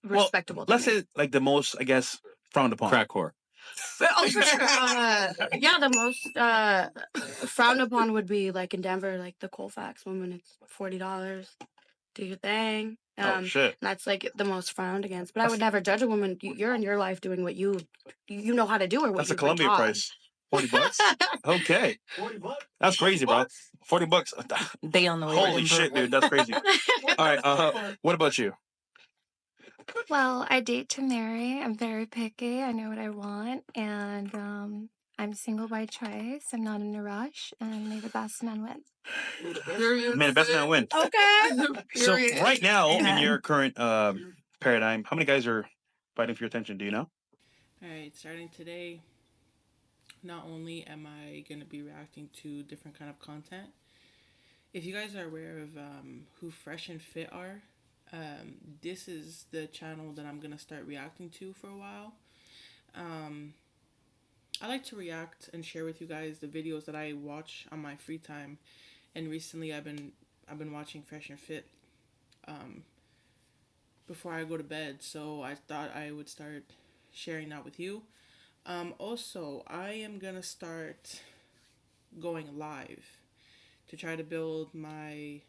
respectable. Let's say like the most, I guess, frowned upon. Crack whore. Oh, for sure. Yeah, the most frowned upon would be like in Denver, like the Colfax woman. It's $40. Do your thing. Oh shit. That's like the most frowned against. But I would never judge a woman. You're in your life doing what you know how to do, or what That's a you've been Columbia taught. price. $40. Okay. $40. That's crazy, bro. $40. They on the way. Holy shit, dude. That's crazy. All right. What about you? Well, I date to marry. I'm very picky. I know what I want, and I'm single by choice. I'm not in a rush, and may the best man win. May the best man win. Okay. So right now, in your current paradigm, how many guys are fighting for your attention? Do you know? All right, starting today, not only am I going to be reacting to different kind of content, if you guys are aware of who Fresh and Fit are, this is the channel that I'm going to start reacting to for a while. I like to react and share with you guys the videos that I watch on my free time. And recently I've been watching Fresh and Fit before I go to bed. So I thought I would start sharing that with you. Also, I am going to start going live to try to build my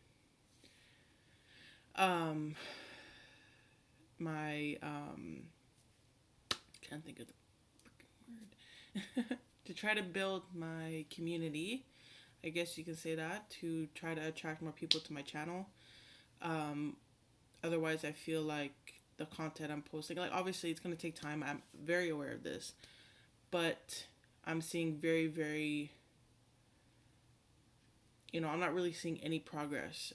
can't think of the freaking word. To try to build my community, I guess you can say that, to try to attract more people to my channel. Otherwise, I feel like the content I'm posting, like, obviously it's going to take time. I'm very aware of this, but I'm seeing very, very, I'm not really seeing any progress.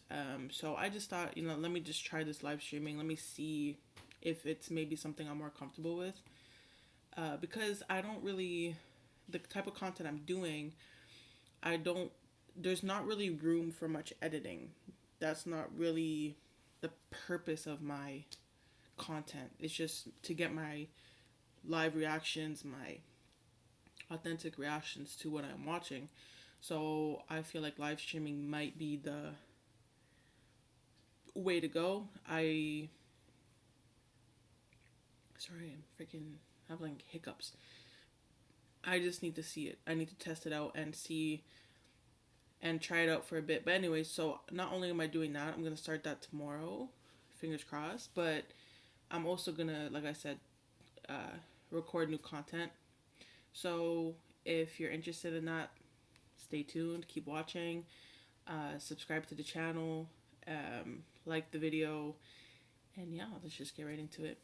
So I just thought, let me just try this live streaming. Let me see if it's maybe something I'm more comfortable with. Because I don't really, the type of content I'm doing, there's not really room for much editing. That's not really the purpose of my content. It's just to get my live reactions, my authentic reactions to what I'm watching. So I feel like live streaming might be the way to go. Sorry, I'm freaking having hiccups. I just need to see it. I need to test it out and see and try it out for a bit. But anyway, so not only am I doing that, I'm going to start that tomorrow, fingers crossed, but I'm also going to, like I said, record new content. So if you're interested in that, stay tuned, keep watching, subscribe to the channel, like the video, and yeah, let's just get right into it.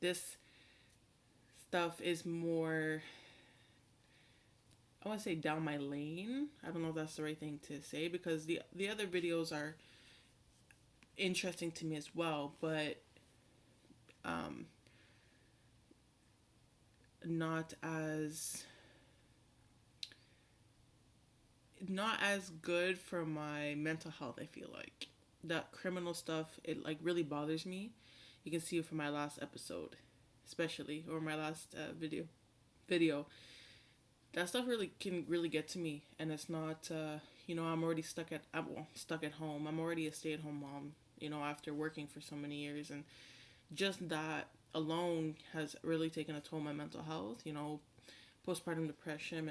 This stuff is more, I want to say, down my lane. I don't know if that's the right thing to say, because the other videos are interesting to me as well, but not as good for my mental health. I feel like that criminal stuff, it like really bothers me. You can see it from my last episode, especially, or my last video. That stuff can really get to me, and it's not. I'm already stuck at home. I'm already a stay-at-home mom. After working for so many years, and just that alone has really taken a toll on my mental health. Postpartum depression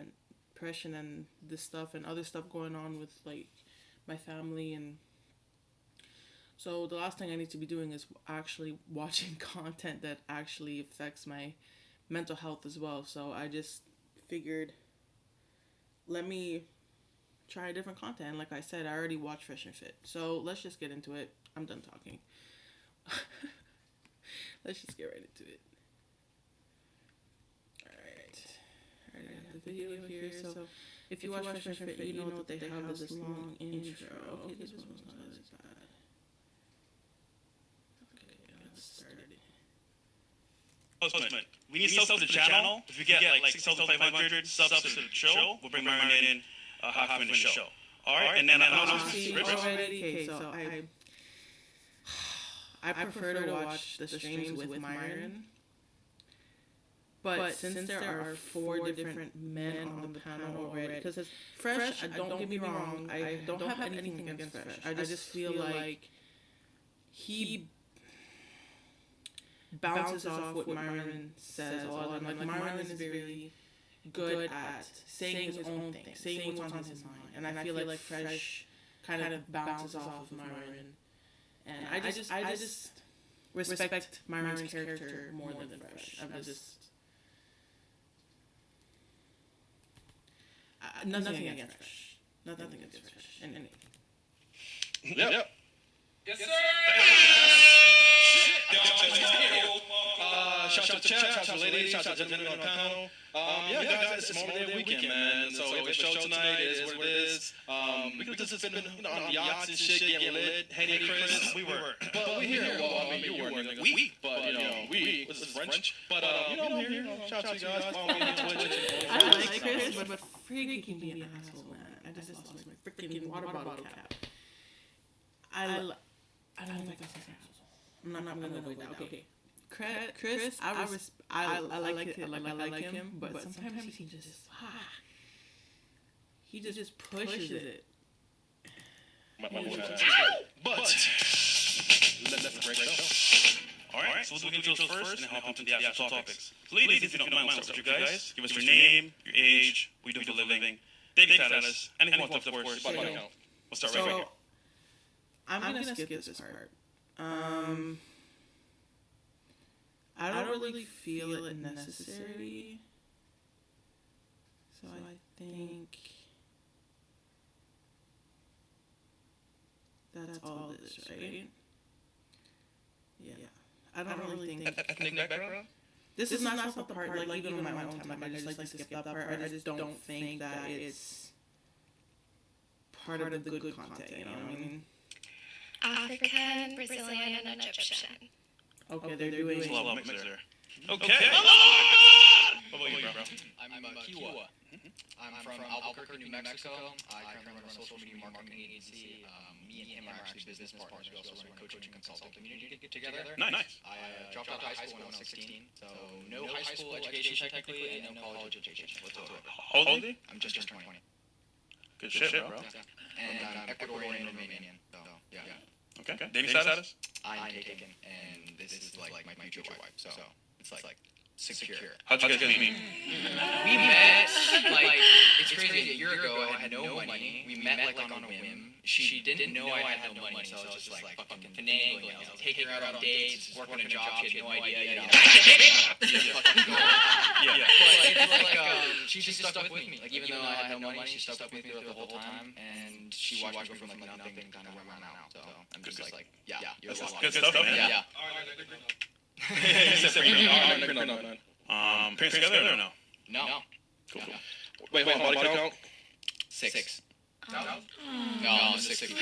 and this stuff and other stuff going on with like my family, and so the last thing I need to be doing is actually watching content that actually affects my mental health as well. So I just figured, let me try different content. And like I said, I already watched Fresh and Fit, so let's just get into it. I'm done talking. Let's just get right into it. Alright, I have the video here. So if you watch Fresh and Fit, you know that they have this long intro. Okay, this one was not as bad. Okay, let's start it. Postman. We need subs to the channel. If we get like 6,500 subs to the show, we'll bring Marvin in half in the show. Alright, and then Okay, so I prefer to watch the streams with Myron. But since there are 4 different men on the panel already, because Fresh, don't get me wrong, I don't have anything against Fresh. I just feel like he bounces off what Myron says a lot. Like Myron is very good at saying his own thing, saying what's on his mind, and I feel like Fresh kind of bounces off of Myron, and I just respect Myron's character more than Fresh. Nothing against Fresh. Nothing against Fresh. And Yep. Yes, sir! Shout out to chat, shout out to ladies, shout out to gentlemen on the panel. Yeah, guys, it's Memorial Day weekend, man. So we have a show tonight. It is what it is. We could have just been on yachts and shit, getting lit, hanging Chris. We were. But we here. Well, I mean, you weren't. We. But, we. This is French. But, I'm here. Shout out to you guys. Follow me on Twitch. I like Chris, but freaking be an asshole, man. I just lost my freaking water bottle cap. I don't know if I can say asshole. I'm not gonna avoid that. Okay. Chris, I like him, but sometimes he just pushes it. But let's break it down. All right, so we'll do intros first and hop into the actual topics. So ladies, if you don't mind, we'll start with you guys. Give us your name, your age, what you do for a living, dating status, anything else, of course. We'll start right here. I'm gonna skip this part. I don't really feel it necessary. So I think that's all this, right? Yeah. I don't really think Ethnic background? this is not the part, like even on my own time, I just like to skip that part. I just don't think that it's part of the good content, you know what I mean? African, Brazilian, and Egyptian. Okay, they're doing There's a lot of mix there. Okay. What about you, bro? I'm Kiwa. I'm from Albuquerque, New Mexico. I currently run a social media marketing agency. Me and him are actually business partners. We also run a coaching and consulting community together. Nice. I dropped out of high school when I was 16, so no high school education technically, and no college education whatsoever. How old are you? I'm just turned 20. Good shit, bro. And I'm Ecuadorian and Romanian, so yeah. Okay. Dating status? I'm taken, and this is like my future wife, so it's like secure. How'd you guys meet? We met, like, it's crazy, a year ago, I had no money. We met, like, on a whim. She didn't know I had no money, so I was just, like, fucking finagling. I was, like, taking her out on dates, working a job, she had no idea, you know. Yeah. But it's like, she just stuck with me. Like, even though I had no money, she stuck with me throughout the whole time, and she watched me go from, like, nothing to kind of where I'm at now. So I'm just like, yeah, you're welcome. Good stuff, man. Yeah. Parents together or no? No. Cool. Wait, hold on, body count? 6. No, I'm 6 feet.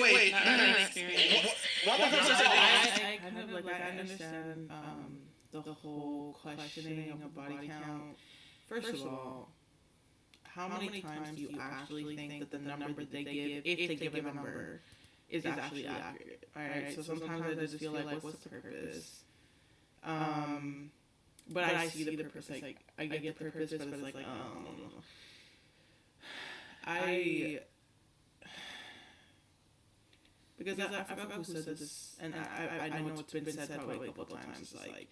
Wait. I kind of like, I understand the whole questioning of body count. First of all, how many times do you actually think that the number that they give, if they give a number, is actually accurate? Alright, so sometimes I just feel like, what's the purpose? But I see the purpose, like, I get the purpose, but it's like, because I forgot who said this, and I know it's been said probably a couple times, like,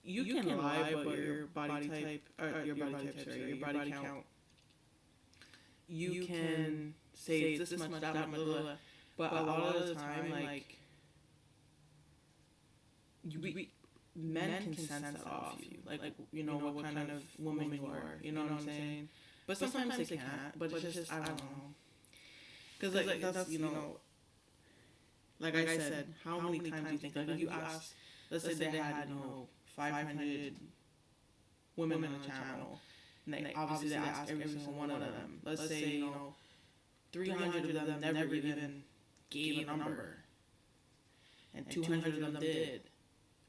you can lie about your body type, or your body count. You can say it's this much, that much, but a lot of the time, like, men can sense that off you, like you know what kind of woman you are, you know what I'm saying? But sometimes they can't, but it's just, I don't know. Because, like, that's, you know, like I said, how many times do you think, like, if you ask, let's say they had, 500 women on the channel, and they obviously they asked every single one of them. Let's say, 300 of them never even gave a number, and 200 of them did.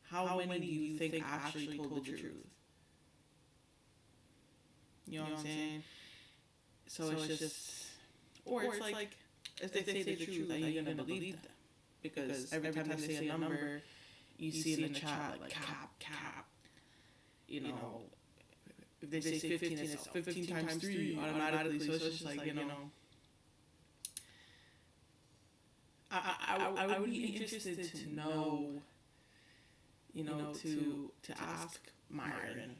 How many do you think actually told the truth? You know what I'm saying? So it's just, or it's like, if they say the truth, are you gonna believe them? Because every time they say a number, you see in the chat, like, cap. If they say 15, it's 15 times 3 automatically. So it's just like, I I would be interested to know, to ask Myron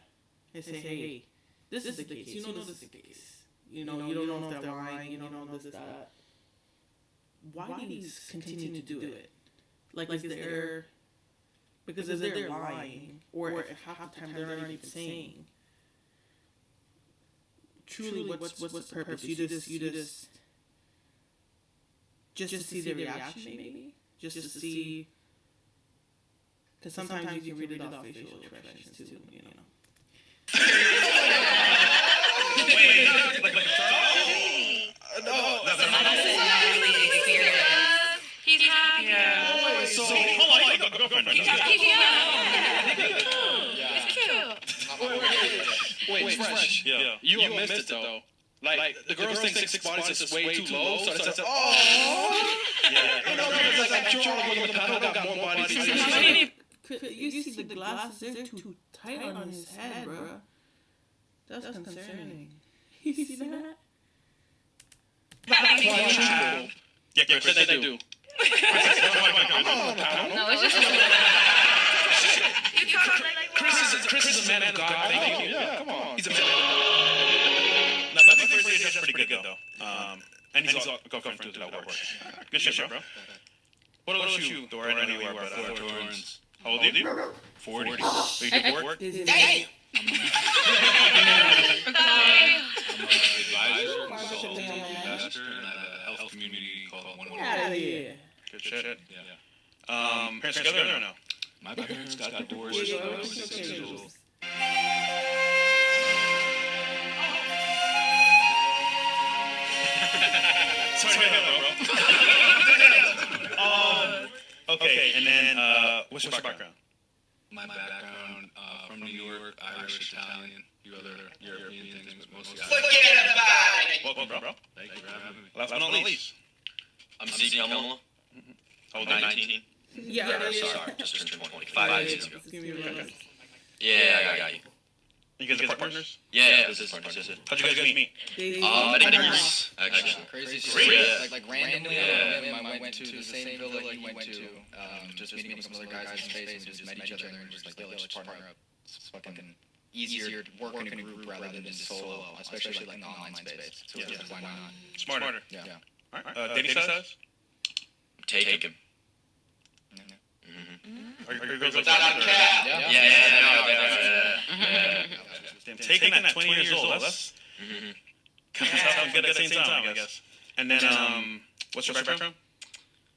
and say, hey, this is the case. You know this is the case. You don't know if they're lying. You don't know this, that. Why do you continue to do it? Like is there... Because if they're lying, or if half the time they're not even saying, truly, what's the purpose? You just to see their reaction, maybe? Just to see... Because sometimes you can read it off facial expressions, too, Wait, like no. He's happy. Yeah. So, hold on, you got a girlfriend. He's cute. Wait, fresh. Yeah. You missed it, though. Like the girls think 6 bodies is way too low, so it's oh! Yeah. Like, I'm sure all the panel got more bodies. You see the glasses, they're too tight on his head, bro. That's concerning. You see that? Yeah, Chris, they do. No, it's just... Chris is a man of God. Thank you. Yeah, come on. He's a man of God. Now, my first day is pretty good, though. And he's a girlfriend, too, that works. Good shit, bro. What about you, Thor? I know you are, but Torrance. How old are you? 40. Are you good for work? Damn! I'm an advisor, consultant, investor, and I have a health community called 111. Yeah. Good shit. Yeah. Parents together or no? My parents got divorced when I was 6 years old. Sorry to hear that, bro. Okay, and then what's your background? My background, from New York, Irish, Italian, a few other European things, but mostly Irish. Forget about it! Welcome, bro. Thank you for having me. Last but not least. I'm Zeke Elmela. How old are you? 19. Yeah. Sorry, just turned 20. 5 years ago. Give me a minute. Yeah, I got you. You guys are partners? Yeah, business partners. That's it. How'd you guys meet? Met in Greece, actually. Crazy Great. story. Yeah. Like randomly, Yeah. I went to the same villa he went to, just meeting up with some other guys in space, and we just met each other and just like, yo, let's partner up. It's fucking easier to work in a group rather than just solo, especially like in the online space. So Yeah. why not? Smarter. Yeah. All right. Dating size? Take him. Are you girls like Yeah. Damn, taking at 20 years old, that's kind of tough and good at the same time, I guess. And then, what's your background?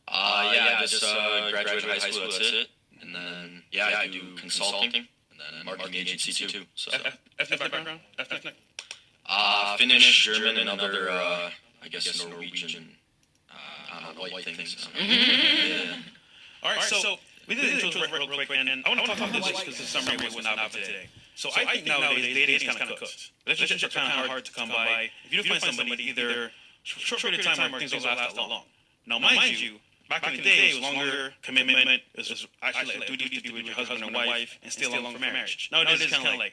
I just graduated high school, that's it. And then, I do consulting, and then marketing agency too. So, Ethnic background? Ethnic? Finnish, German, and other, I guess Norwegian, white things. Yeah. All right, so we did the intro real quick, and I want to talk about this because the summary was not out today. So I think nowadays dating is kind of cooked. Relationships are kind of hard to come by. If you do find somebody, either short period of time or things don't last that long. Now, mind you, back in the day, it was longer commitment. It was actually a duty to be with your husband or wife and stay along for marriage. Nowadays, it's kind of like,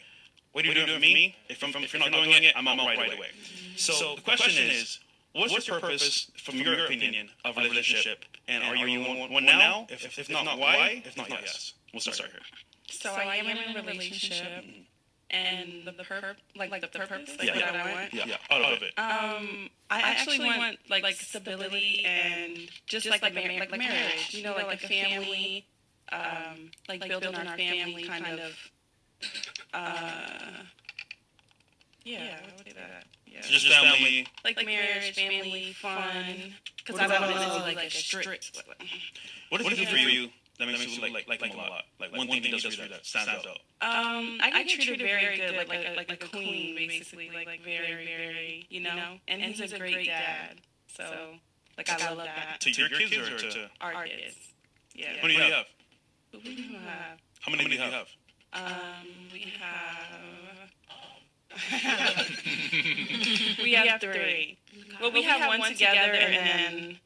what are you doing for me? If you're not doing it, I'm out right away. So the question is, what's your purpose, from your opinion, of a relationship? And are you one now? If not, why? If not, yes. We'll start here. So I am in a relationship, and the purpose, like what I want. Yeah, out of it. I actually want like stability and just like marriage. You know, like a family, like building our family, kind of. Yeah, I would say that. Yeah. So just family. Like marriage, family, fun. Because I don't want to be like a strict. What does it do for you that makes you like him a lot? Like one thing he does for you that stands out. I get treated very good, like a queen, basically, like very, very, you know. And he's a great dad, so like I love that. To your kids or to Our kids? Yeah. What do you have? Who do you have? How many do you have? We have. We have 3. Well, we have one together, and then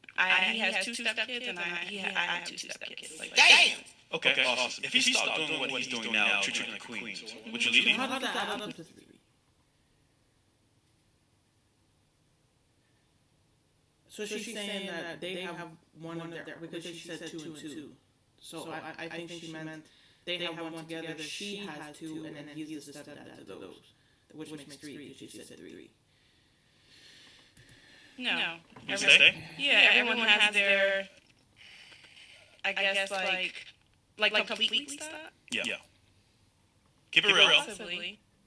he has 2 stepkids, and I have 2 stepkids. Like, Damn! Okay, awesome. If he stopped doing what he's doing now, treating like queens, would you leave him? How does that add up to 3? So she's saying that they have one of their, because she said 2 and 2. So I think she meant they have one together. She has 2, and then he's the stepdad to those, which makes 3 because she said 3. No. You say? Yeah, everyone has their, I guess, like completely stop? Yeah. Keep it real.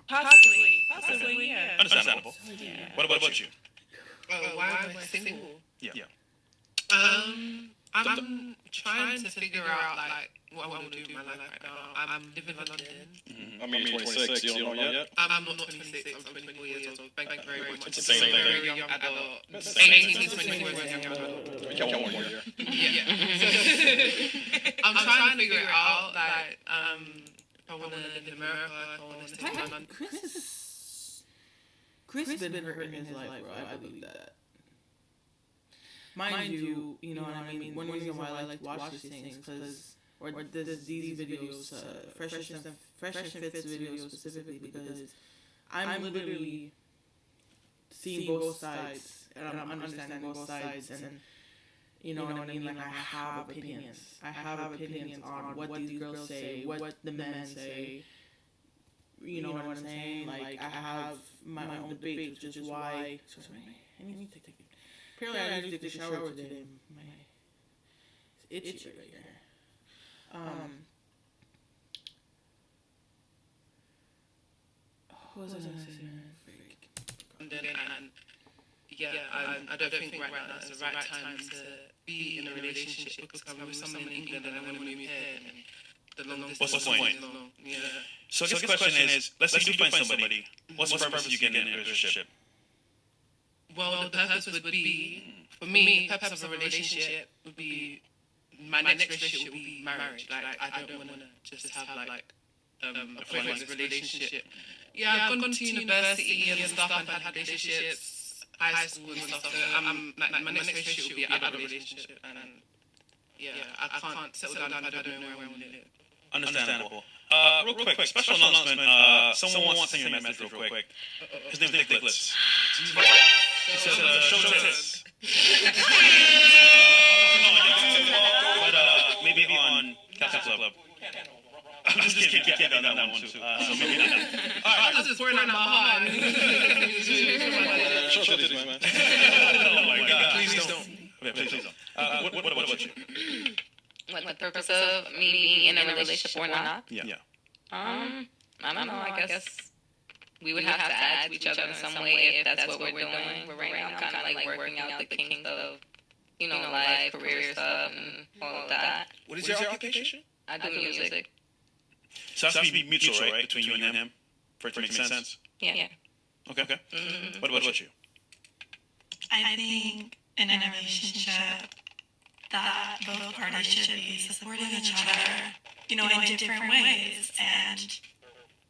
Possibly, yeah. Understandable. Yeah. What about you? Why am I single? Yeah. I'm trying to figure out like what I want to do with my life right now. I'm living in London. I mean, you're 26. You don't know yet? I'm not 26. I'm 24 years old. Thank you very much. It's the same thing. Very young adult. 18 to 24 is young adult. We got 1 more year. Yeah. I'm trying to figure out like if I want to live in America, if I want to stay in London. Chris has been hurt in his life, bro. I believe that. Mind you, you know what I mean? One reason why I like to watch these things, or these videos, Fresh and Fit's videos specifically, because I'm literally seeing both sides, and I'm understanding both sides, and you know what I mean? Like, I have opinions. I have opinions on what these girls say, what the men say. You know what I'm saying? Like, I have my own debates, which is why. Sorry, I need to take. Apparently, I need to take a shower today. It's itchy right here. What was I gonna say? I don't think right now is the right time to be in a relationship because I'm with someone in England and I want to move here. And the long What's the point? Yeah. So I guess the question is, let's say you find somebody. What's the purpose of you getting in a relationship? Well, the purpose would be, for me, the purpose of a relationship would be, my next relationship would be marriage. Like, I don't want to just have, like, a pointless relationship. Yeah, I've gone to university and stuff and had relationships, high school and stuff. So my next relationship would be an adult relationship. And, yeah, I can't settle down if I don't know where I want to live. Understandable. Real quick, special announcement. Someone wants to send you a message real quick. His name's Nicholas. He says, show this. But maybe on Castle Club. I'm just kidding on that one too. So maybe not that. Alright, I was just pouring out my heart. Show this, man. Oh my God. Please don't. Okay, please don't. What about you? What the purpose of me being in a relationship or not? Yeah. I don't know. I guess we would have to add to each other in some way if that's what we're doing. But right now, I'm kind of like working out the kinks of, life, career stuff, and all of that. What is your occupation? I do music. So it has to be mutual, right? Between you and him? For it to make sense? Yeah. Okay. Mm-hmm. What about you? I think in a relationship that both parties should be supporting each other, in different ways, and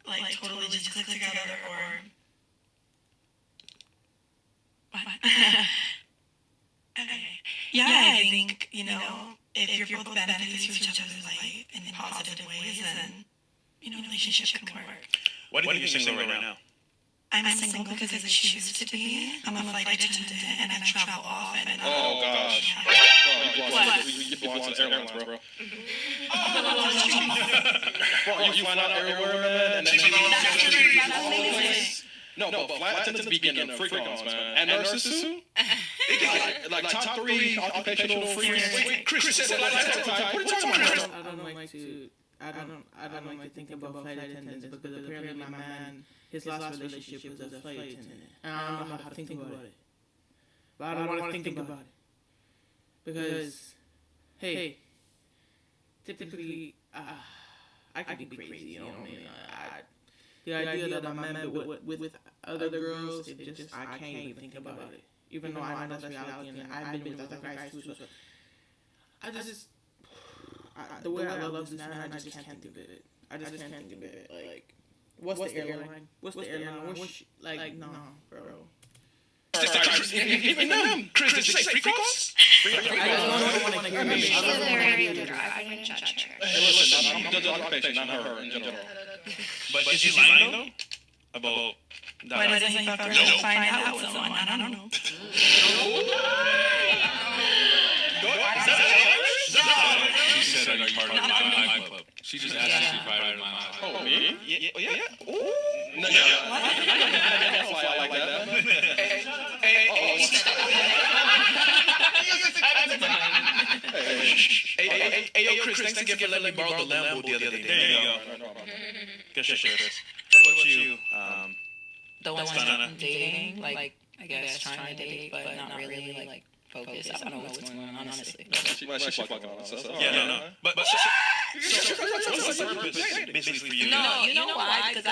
like totally just click together or what? Okay. Yeah, I think, if you're both benefiting to each other's life in positive ways, then, relationship can work. Why do you think you're single right now? I'm single because I choose to be. I'm a flight attendant and I travel often. Oh, gosh. What? You belong to the airlines, bro. Bro, you flying out everywhere, man? No, but flight attendants be getting freak ons, man. And nurses, too? They get like top 3 occupational freaks. Wait, Chris said flight attendant. What are you talking about? I don't like to think about flight attendants because apparently my man, his last relationship was a flight attendant. And I don't know how to think about it. But I don't want to think about it. Because, hey, typically, I could be crazy, you know what I mean? The idea that I'm met with other girls, I can't even think about it. Even though I know that's reality and I've been with other guys too. So the way I love this man, I just can't think of it. I just can't think of it. Like, what's the airline? What's the airline? Like, no, bro. Even them. Chris, did you say freak offs? I don't want to hear me. Hey, listen, I'm judging occupation, not her in general. But is she lying, though? About that? Why doesn't he fuck around and find out what's on? I don't know. She just asked if you cried in my eyes. Oh, me? Yeah. Ooh. No. That's why I like that. Hey, yo, Chris, thanks again for letting me borrow the Lambo the other day. There you go. Good shit, Chris. What about you? The ones I'm dating, like, I guess trying to date, but not really, like, focused. I don't know what's going on, honestly. She's fucking on us. Yeah, no. But what's the purpose, basically, for you? No, you know why? Because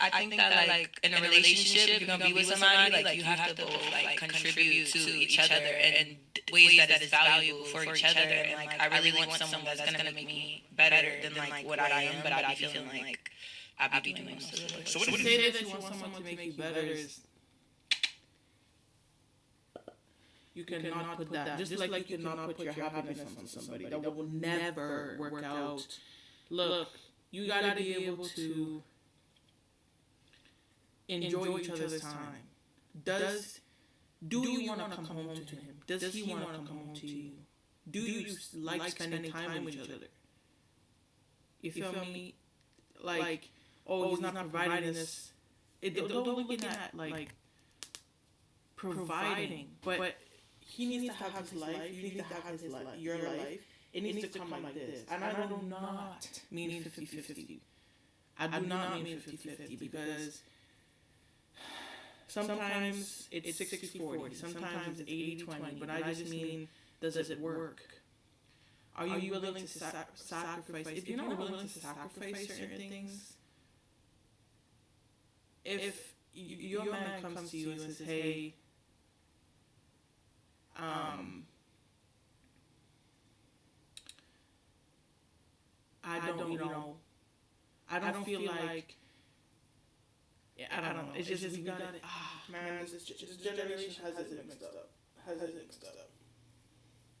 I think that, like, in a relationship, if you're going to be with somebody, like, you have to both, like, contribute to each other in ways that is valuable for each other. And, like, I really want someone that's going to make me better than, like, what I am, but I be feeling like I be doing most of the work. So what do you say that you want someone to make you better is you cannot put that, just like you cannot put your happiness on somebody. That will never work out. Look, you gotta be able to enjoy each other's time. Do you want to come home to him? Does he want to come home to you? Do you like spending time with each other? You feel me? Like, oh, he's not providing this. Don't look at like providing, but he needs to have his life. You need to have his life. Your life. It needs to come like this. And I do not mean 50-50. I do not mean 50-50 because sometimes it's 60-40. Sometimes it's 80-20. But I just mean, does it work? Are you willing to sacrifice? If you're not willing to sacrifice certain things, if your man comes to you and says, hey, I don't feel like, I don't know. It's just we got it. Man, this generation has it mixed up.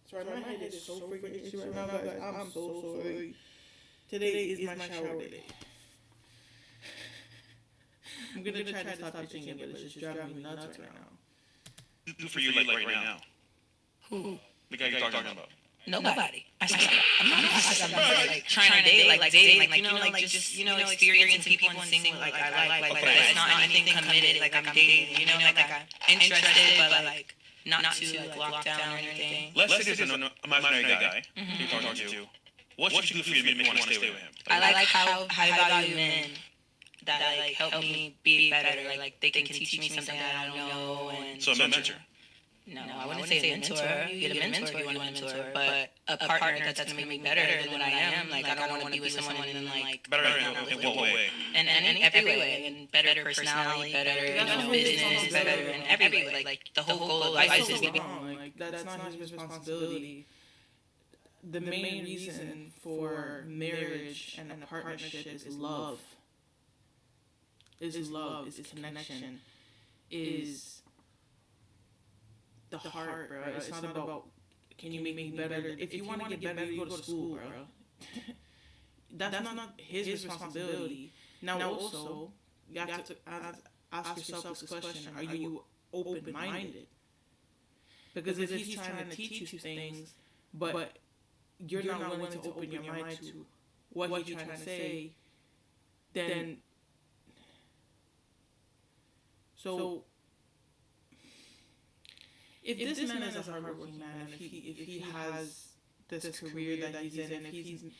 Sorry, my head is so freaking itchy right now, guys. I'm so sorry. Today is my shower day. I'm gonna try to stop itching it, but it's just driving me nuts right now. Who for you, like right now? Who? The guy you're talking about? Nobody. I'm not like trying to date, like dating, like, you know, like just, you know, experiencing people and seeing what, like, I like, but it's not anything committed, like I'm dating, you know, like I'm interested, but like not to like lock down or anything. Let's say there's an imaginary guy you're talking to. What should you do for you to make me want to stay with him? I like how I value men that like help me be better, like they can teach me something that I don't know. And So a mentor. No, I wouldn't say a mentor. You get a mentor if you want a mentor, but a partner that's gonna make me better than what I am. Like I don't want to be with someone and then like Better in what way? and every way, and better personality, better business, better in every way. Like the whole goal of life is to be. Like that's not his responsibility. The main reason for marriage and a partnership is love. Is connection, is the heart, bro. It's not about can you make me better. If you want to get better, you go to school, bro. That's not his responsibility. Now also, you have to ask yourself this question: are you open-minded? Because if he's trying to teach you things, but you're not willing to open your mind to what he's trying to say, then so if this man is a hardworking man, if he has this career that he's in,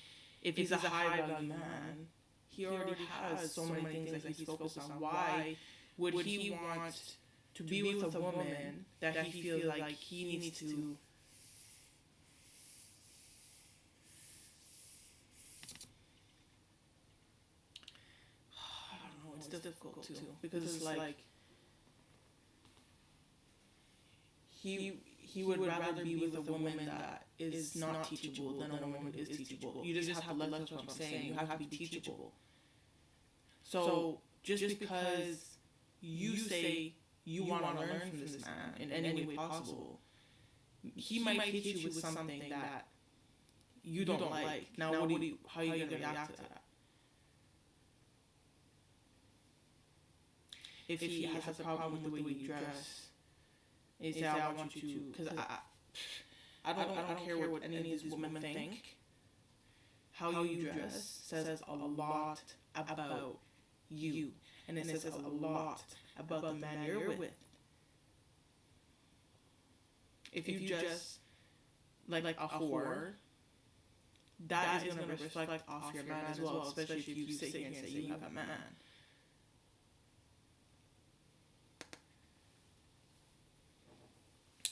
if he's a high value man, he already has so many things that he's focused on. Why would he want to be with a woman that he feels like he needs to I don't know, it's difficult too, because it's like he would rather be with a woman that is not teachable than a woman who is teachable. You just have to let that's what I'm saying. You have to be teachable. So just because you say you want to learn from this man in any way possible, he might hit you with something that you don't like. Now, how are you going to react to that? If he has a problem with the way you dress, and he say, I want you to, because I don't care what any of these women think, how you dress, says a lot about you. And it says a lot about the man you're with. If you just like a whore, that is going to reflect off your man as well, especially if you sit here and say you have a man.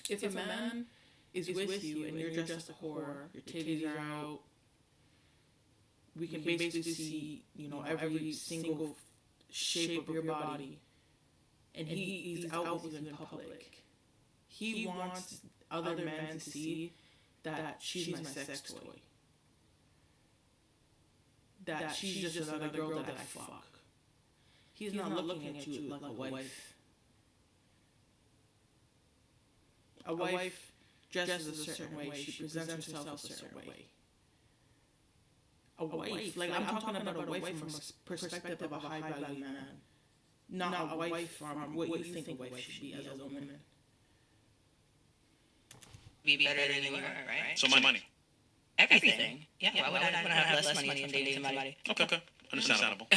If a man is with you and you're just a whore, your titties are out, we can basically see, every single shape of your body, and he's out with you in public. He wants other men to see that she's my sex toy. That she's just another girl that I fuck. He's not looking at you like a wife. A wife dresses a certain way. She presents herself a certain way. A wife, like I'm talking about a wife from a perspective of a high value man, not a wife from what you think a wife should be as a woman. Be better than you are, right? So money. Everything. Yeah. Why would I have less money from dating somebody? Okay. Understandable.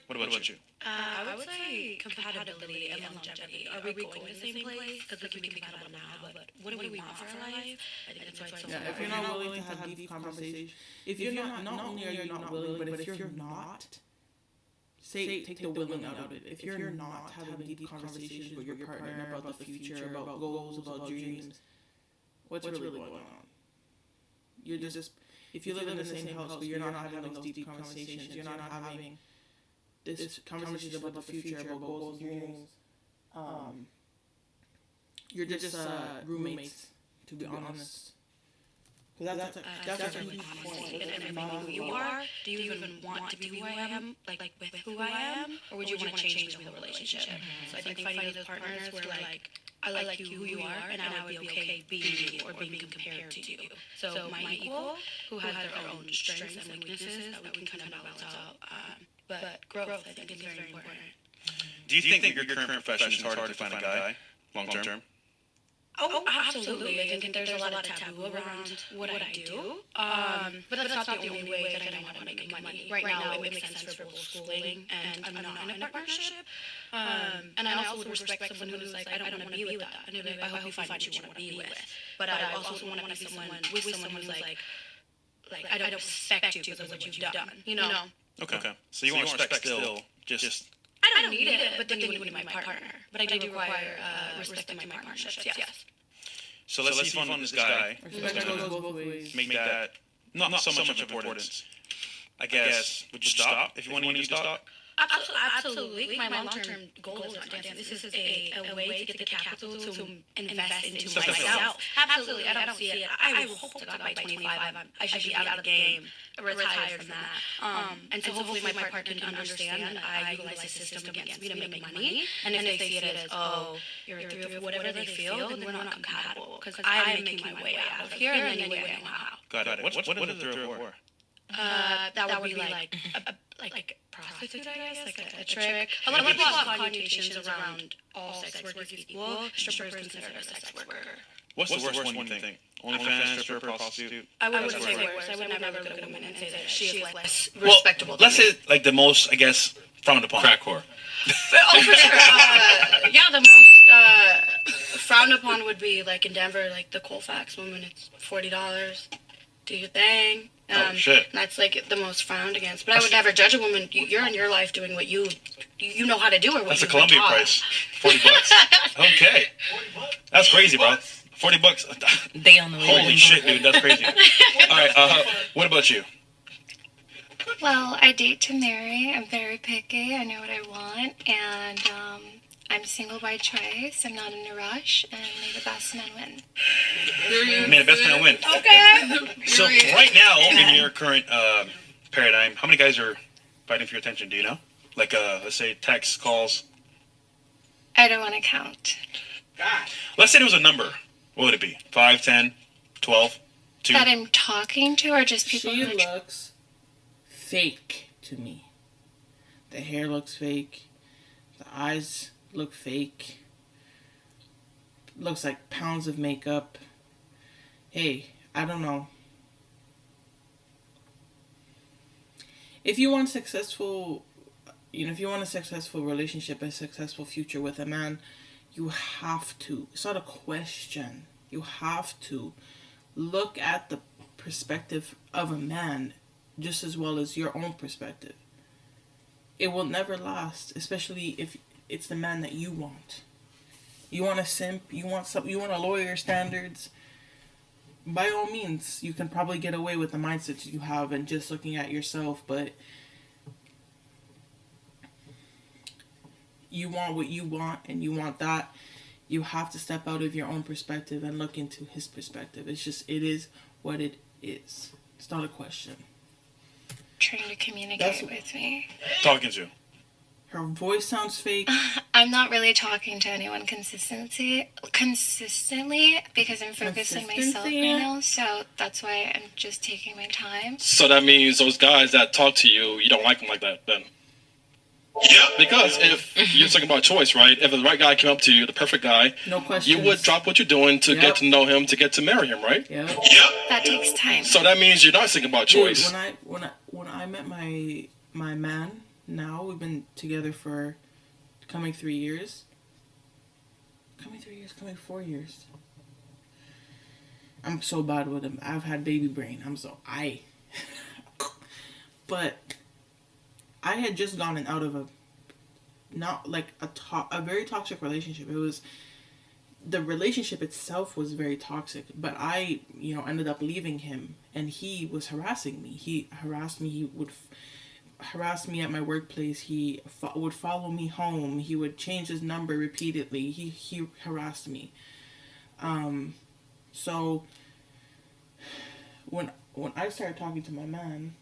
What about you? I would say compatibility and longevity. Are we going to the same place? Because we can be compatible now, but what do we want for our life? I think that's why it's so important. If you're not willing to have deep conversations, if you're not only are you not willing, but if you're not, take the willing out of it. If you're not having deep conversations with your partner about the future, about goals, about dreams, what's really going on? You're just, if you live in the same house, but you're not having those deep conversations, you're not having this conversation about the future, about goals and dreams, you're just roommates, to be honest. That's a huge point. And who you are, do you even want to be who I am, like with who I am, or would you want to change the whole relationship? So I think finding those partners where I like you who you are, and I would be okay being you or being compared to you. So my equal, who has their own strengths and weaknesses that we can kind of balance out. But growth, I think, is very important. Do you think your current profession is harder to find a guy long term? Oh, absolutely. I think there's a lot of taboo around what I do. But that's not the only way that I know how to make money. Right now, it makes sense for both schooling and I'm not in a partnership. And I also would respect someone who's like, I don't want to be with that. And I hope you find what you want to be with. But I also want to be with someone who's like, I don't respect you because of what you've done. Okay. So you want respect still, just... I don't need it, but then you would be my partner. But I do require respect in my partnerships, yes. So let's see if you find this guy. Make that not so much importance. I guess, would you stop if you wanted to stop? Absolutely. My long-term goal is not dancing. This is a way to get the capital to invest into myself. Absolutely. I don't see it. I hope to God by 25, I should be out of the game, retired from that. And so hopefully my partner can understand that I utilize the system against me to make money. And if they see it as, you're through of whatever they feel, then we're not compatible. Because I'm making my way out of here in any way I know how. Got it. What is a through of war? That would be like prostitute, I guess, like a trick. A lot of people have connotations around all sex workers equal. Strippers considered a sex worker. What's the worst one you think? OnlyFans, stripper, prostitute? I wouldn't say worse. I would never look at a woman and say that she is less respectable. Let's say like the most, I guess, frowned upon. Crack whore. Oh, for sure. Yeah, the most frowned upon would be like in Denver, like the Colfax woman. It's $40. Do your thing. Shit. That's like the most frowned against. But I would never judge a woman. You're in your life doing what you know how to do or what that's you a Columbia price. $40. Okay. That's crazy, bro. $40. They on the Holy shit, dude. That's crazy. All right. What about you? Well, I date to marry. I'm very picky. I know what I want, and I'm single by choice. I'm not in a rush, and may the best man win. May the best man win. Okay. So right now, in your current paradigm, how many guys are fighting for your attention? Do you know? Like, let's say texts, calls. I don't want to count. Let's say there was a number. What would it be? 5, 10, 12, 2? That I'm talking to, or just people She who looks fake to me. The hair looks fake. The eyes look fake. Looks like pounds of makeup. Hey, I don't know. if you want successful, if you want a successful relationship, a successful future with a man, you have to. It's not a question. You have to look at the perspective of a man just as well as your own perspective. It will never last, especially if it's the man that you want. You want a simp, you want a lawyer standards. By all means, you can probably get away with the mindset you have and just looking at yourself, but you want what you want and you want that. You have to step out of your own perspective and look into his perspective. It is what it is. It's not a question. Trying to communicate with me. Talking to you. Her voice sounds fake. I'm not really talking to anyone consistently because I'm focused on myself right now. So that's why I'm just taking my time. So that means those guys that talk to you, you don't like them like that then? Yeah. Because if you're talking about choice, right? If the right guy came up to you, the perfect guy, no questions, you would drop what you're doing to get to know him, to get to marry him, right? Yeah. That takes time. So that means you're not thinking about choice. Dude, when I met my man, now we've been together for coming 3 years. Coming 4 years. I'm so bad with him. I've had baby brain. But I had just gotten out of a very toxic relationship. It was, the relationship itself was very toxic, but I, ended up leaving him, and he was harassing me. He harassed me. He would harass me at my workplace. He would follow me home. He would change his number repeatedly. He harassed me. So when I started talking to my man,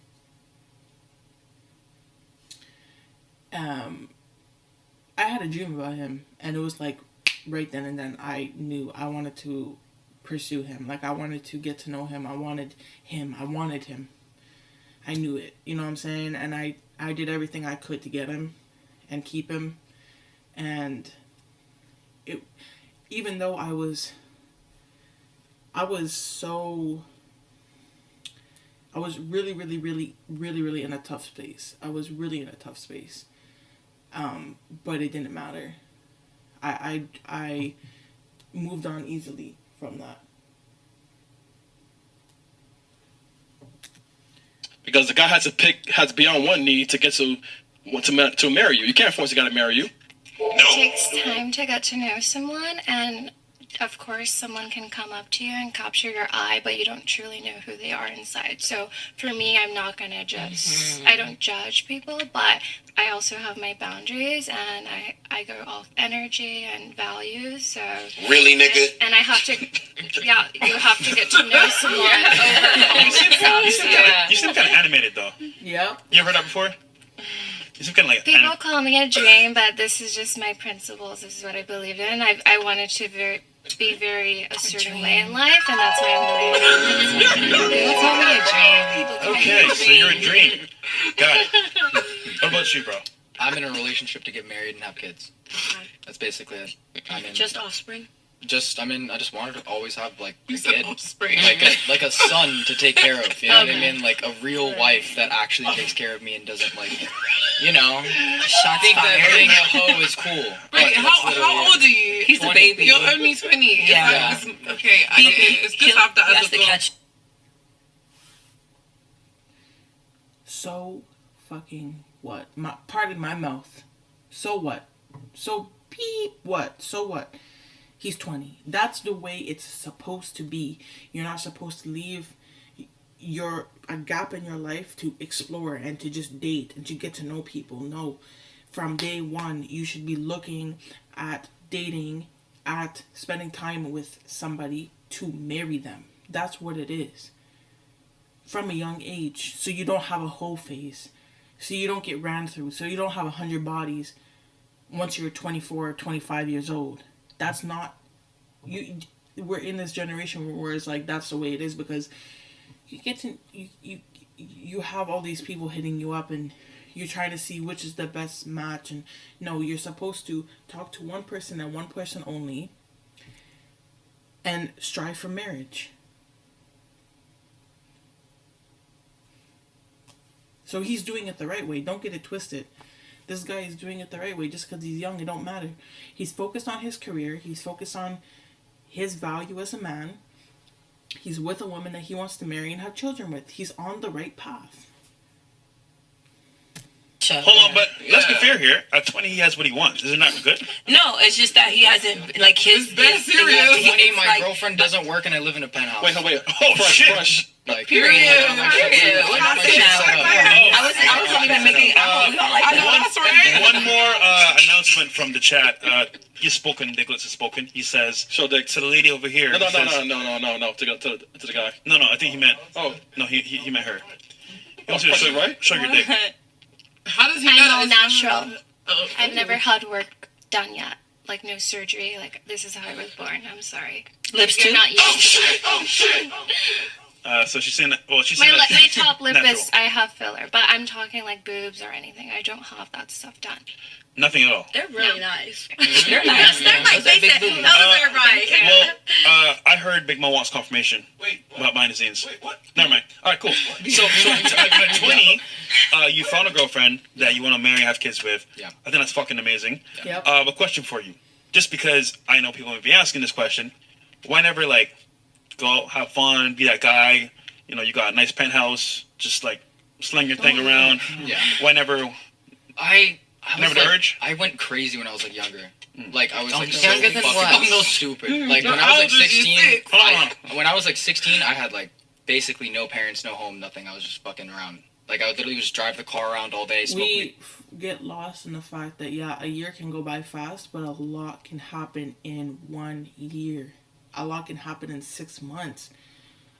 I had a dream about him, and it was like right then and then I knew I wanted to pursue him. Like, I wanted to get to know him. I wanted him. I knew it. You know what I'm saying? And I did everything I could to get him and keep him. And even though I was really, really, really, really, really in a tough space. But it didn't matter. I moved on easily from that. Because the guy has to be on one knee to get to marry you. You can't force a guy to marry you. It takes time to get to know someone, and of course someone can come up to you and capture your eye, but you don't truly know who they are inside. So for me, I'm not gonna I don't judge people, but I also have my boundaries, and I go off energy and values. So really, nigga. And I have to, you have to get to know someone over. You seem kind of animated though. Yeah. You ever heard that before? You seem kind of like people call me a dream, but this is just my principles. This is what I believe in. I wanted to be very a certain way in life, and that's why I'm the way I am. People call me a dream. Okay, so you're a dream. Got it. What about you, bro? I'm in a relationship to get married and have kids. That's basically it. Just offspring? I just wanted to always have like a said kid, offspring. like a son to take care of. You know what I mean? Like a real wife that actually takes care of me and doesn't I think that being a hoe is cool. Wait, how old are you? He's 20. a baby. You're only 20. Yeah. Okay, it's good to have that as a goal. So fucking what? Pardon my mouth. So what? So beep what? So what? He's 20. That's the way it's supposed to be. You're not supposed to leave a gap in your life to explore and to just date and to get to know people. No. From day one, you should be looking at dating, at spending time with somebody to marry them. That's what it is. From a young age. So you don't have a whole phase. So you don't get ran through. So you don't have 100 bodies once you're 24 or 25 years old. That's not... We're in this generation where it's like that's the way it is, because you get to... You have all these people hitting you up, and you're trying to see which is the best match. And no, you're supposed to talk to one person and one person only and strive for marriage. So he's doing it the right way. Don't get it twisted. This guy is doing it the right way. Just because he's young, it don't matter. He's focused on his career. He's focused on his value as a man. He's with a woman that he wants to marry and have children with. He's on the right path. Hold on, but let's be fair here. At 20, he has what he wants. Isn't that good? No, it's just that he hasn't, like, his... That's serious. 20, my like, girlfriend doesn't work and I live in a penthouse. Wait. Oh, shit. Fresh. Like, period. We're not saying that. I wasn't even making... we don't like that. One more announcement from the chat. He's spoken. Nicholas has spoken. He says, show dick to the lady over here. No. He says, No. To the guy. No. I think he meant. Oh no, he meant her. He wants you to show your dick. How does he I'm know? all natural. I've never had work done yet. Like, no surgery. Like, this is how I was born. I'm sorry. Lips You're too? not used to that. So she's saying that. Well, she's My, saying that. my top lip natural. is, I have filler. But I'm talking, like, boobs or anything. I don't have that stuff done. Nothing at all. They're really nice. They're nice. They're like, they said, those are right. Well, I heard Big Mo wants confirmation about behind the scenes. Wait, what? Never mind. All right, cool. So at 20, you found a girlfriend that you want to marry and have kids with. Yeah. I think that's fucking amazing. Yep. But question for you. Just because I know people will be asking this question, why never, like, go out, have fun, be that guy, you know, you got a nice penthouse, just, like, sling your thing around. Yeah. Why never... I Never was the like, urge? I went crazy when I was like younger. Like I was like so Younger than fucking what? stupid. Like How when I was like old is you? 16, Hold on. when I was like 16, I had like basically no parents, no home, nothing. I was just fucking around. Like I would literally just drive the car around all day. Smoke weed. Get lost in the fact that, yeah, a year can go by fast, but a lot can happen in 1 year. A lot can happen in 6 months.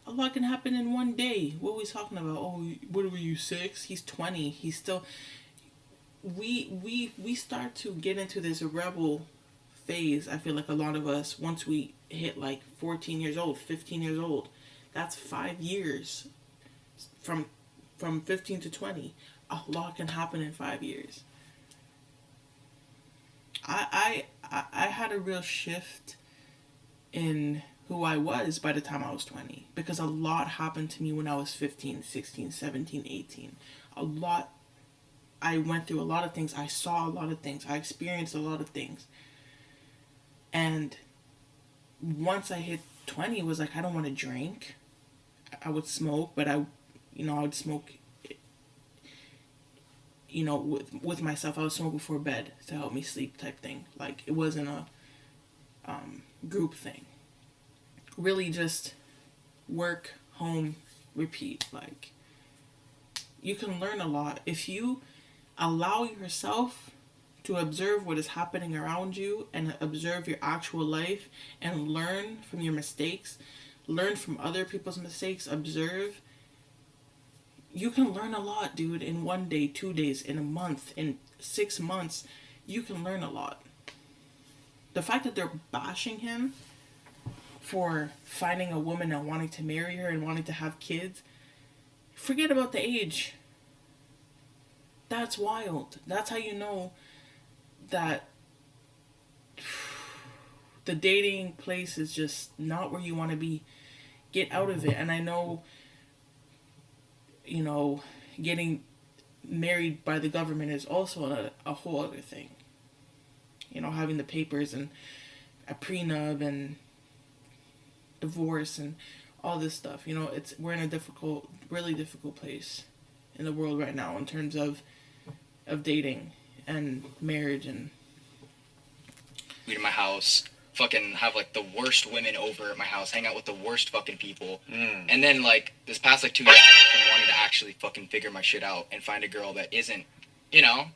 A lot can happen in 1 day. What are we talking about? Oh, what were you, 6? He's 20. He's still... We start to get into this rebel phase. I feel like a lot of us, once we hit like 14 years old, 15 years old, that's 5 years from 15 to 20. A lot can happen in 5 years. I had a real shift in who I was by the time I was 20, because a lot happened to me when I was 15, 16, 17, 18. A lot. I went through a lot of things. I saw a lot of things. I experienced a lot of things. And once I hit 20, it was like, I don't want to drink. I would smoke, but I would smoke, with myself. I would smoke before bed to help me sleep type thing. Like, it wasn't a group thing. Really just work, home, repeat. Like, you can learn a lot. If you allow yourself to observe what is happening around you and observe your actual life and learn from your mistakes, learn from other people's mistakes, observe, you can learn a lot, dude. In 1 day, 2 days, in a month, in 6 months, you can learn a lot. The fact that they're bashing him for finding a woman and wanting to marry her and wanting to have kids, forget about the age. That's wild. That's how you know that the dating place is just not where you want to be. Get out of it. And I know, getting married by the government is also a whole other thing. Having the papers and a prenup and divorce and all this stuff. We're in a really difficult place in the world right now in terms of dating and marriage and weed in my house, fucking have like the worst women over at my house, hang out with the worst fucking people, and then like this past like 2 years I've been wanting to actually fucking figure my shit out and find a girl that isn't, a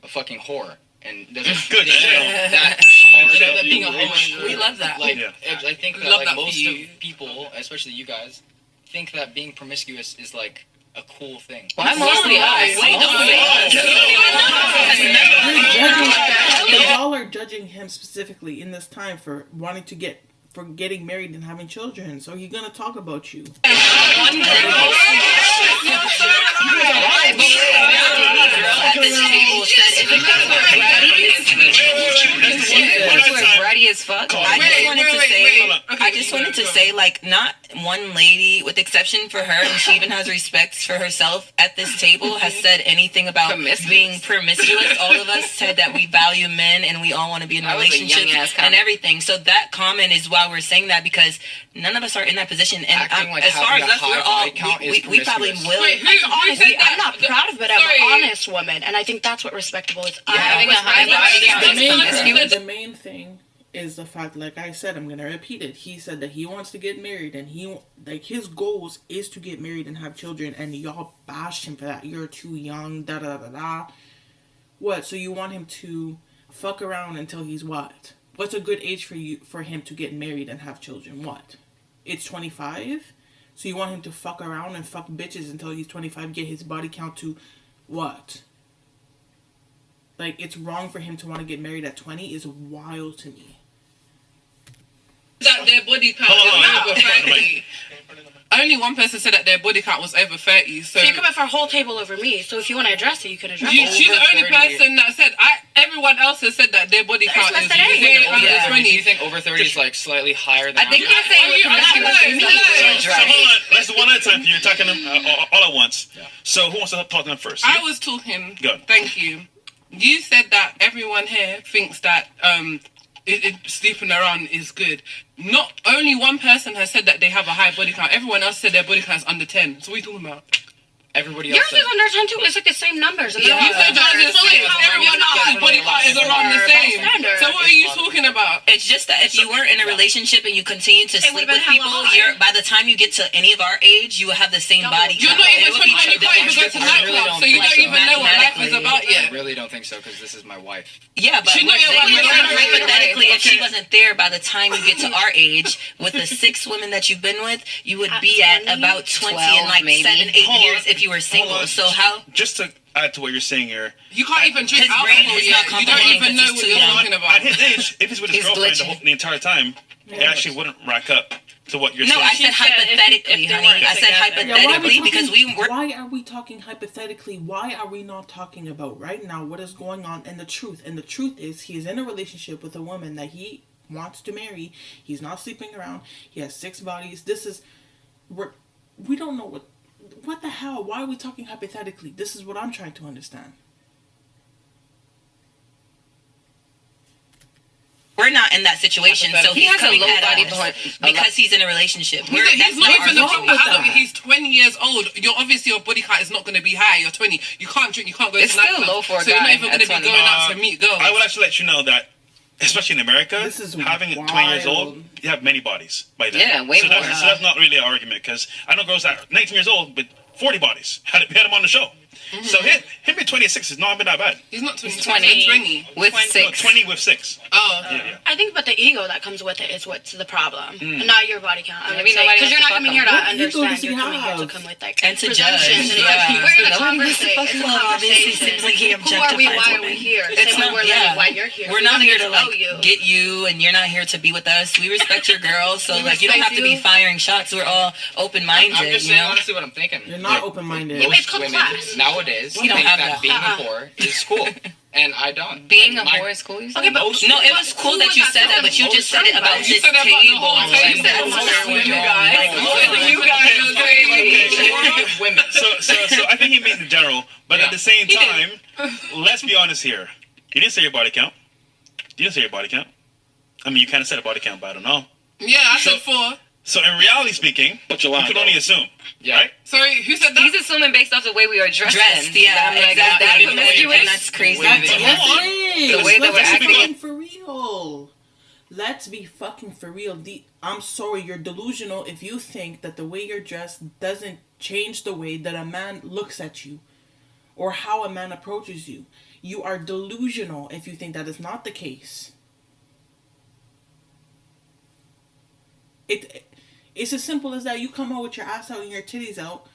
fucking whore and doesn't good that hard that being a we hoe. love that. Like Yeah. I think We that love like that most for of you. people, especially you guys, think that being promiscuous is like a cool thing. Why mostly us? Wait, don't y'all are judging him specifically in this time for getting married and having children. So he's gonna talk about you. Bratty as fuck. I just wanted to say, like, not one lady, with exception for her, and she even has respect for herself at this table, has said anything about being promiscuous. All of us said that we value men and we all want to be in a relationship and everything. So that comment is why we're saying that, because none of us are in that position. And as far as us, we're all we probably will. Wait, honestly, I'm not proud of it. I'm an honest woman, and I think that's what respectable is. Having a high body count is promiscuous. The main thing is the fact, like I said, I'm gonna repeat it. He said that he wants to get married, and his goals is to get married and have children, and y'all bashed him for that. You're too young, da da da da. What? So you want him to fuck around until he's what? What's a good age for him to get married and have children? What? It's 25. So you want him to fuck around and fuck bitches until he's 25, get his body count to what? Like, it's wrong for him to want to get married at 20 is wild to me. That their body count is over 30. Only one person said that their body count was over 30. So you're coming for a whole table over me. So if you want to address it, you can address it. She's the only person that said. Everyone else has said that their body count is way under 20. Do you think over 30 is like slightly higher than? I think they're saying So hold on, let's do one at a time. You're talking all at once. Yeah. So who wants to talk to them first? I was talking. Go. Thank you. You said that everyone here thinks that sleeping around is good. Not only one person has said that they have a high body count. Everyone else said their body count is under 10. So what are you talking about? Everybody else yours is under 10 too. It's like the same numbers. And you said yours is the same. Everyone else's body count is around the same. So what are you talking about? It's just that if you weren't in a relationship and you continue to sleep with people, by the time you get to any of our age, you will have the same body count. You're not even 21. You can't even go to nightclubs, so you don't even know what life is about yet. I really don't think so, because this is my wife. Yeah, but hypothetically, if she wasn't there by the time you get to our age, with the 6 women that you've been with, you would be at about 20 in like 7-8 years if you were single. So how? Just to add to what you're saying here, you can't even drink alcohol yet. You don't even know what you're talking about. At his age, if he's with his girlfriend the entire time, it actually wouldn't rack up to what you're saying. No, I said hypothetically, honey. I said hypothetically because Why are we talking hypothetically? Why are we not talking about right now what is going on and the truth? And the truth is, he is in a relationship with a woman that he wants to marry. He's not sleeping around. He has 6 bodies. We don't know what the hell? Why are we talking hypothetically? This is what I'm trying to understand. We're not in that situation, so he's coming at us because he's in a relationship. He's not even the problem. He's 20 years old. Your body count is not going to be high. You're 20. You can't drink. You can't go to nightclubs. It's still low for a guy. So you're not even going to be going out to meet girls. I would actually let you know that, especially in America, having 20 years old, you have many bodies by then. Yeah, way more. So that's not really an argument, because I know girls that are 19 years old but 40 bodies. We had him on the show. Mm-hmm. So him being 26 is not been that bad. He's not 20. He's 20 with 6. 20 with 6. Oh. Yeah. I think, but the ego that comes with it is what's the problem, not your body count. Maybe because you're not coming here to understand. You're coming here to come with like and to judge. We're in a conversation. Who are we? Why are we here? It's not why you're here. We're not here to get you, and you're not here to be with us. We respect your girls, so like you don't have to be firing shots. We're all open-minded. I'm just saying honestly what I'm thinking. You're not open-minded. Most women nowadays think that being a whore is cool. And I don't. Being a whore is cool? Okay, but no, it was cool that you said that, but you just said it about this table. Women. So I think he meant in general, but at the same time, let's be honest here. You didn't say your body count. You didn't say your body count. I mean, you kind of said a body count, but I don't know. Yeah, I said 4. So in reality speaking, you can only assume. Yeah. Right? Sorry, who said that? He's assuming based off the way we are dressed. Yeah, exactly. And that's crazy. The way that we're acting. For real. Let's be fucking for real. I'm sorry, you're delusional if you think that the way you're dressed doesn't change the way that a man looks at you or how a man approaches you. You are delusional if you think that is not the case. It's as simple as that. You come out with your ass out and your titties out,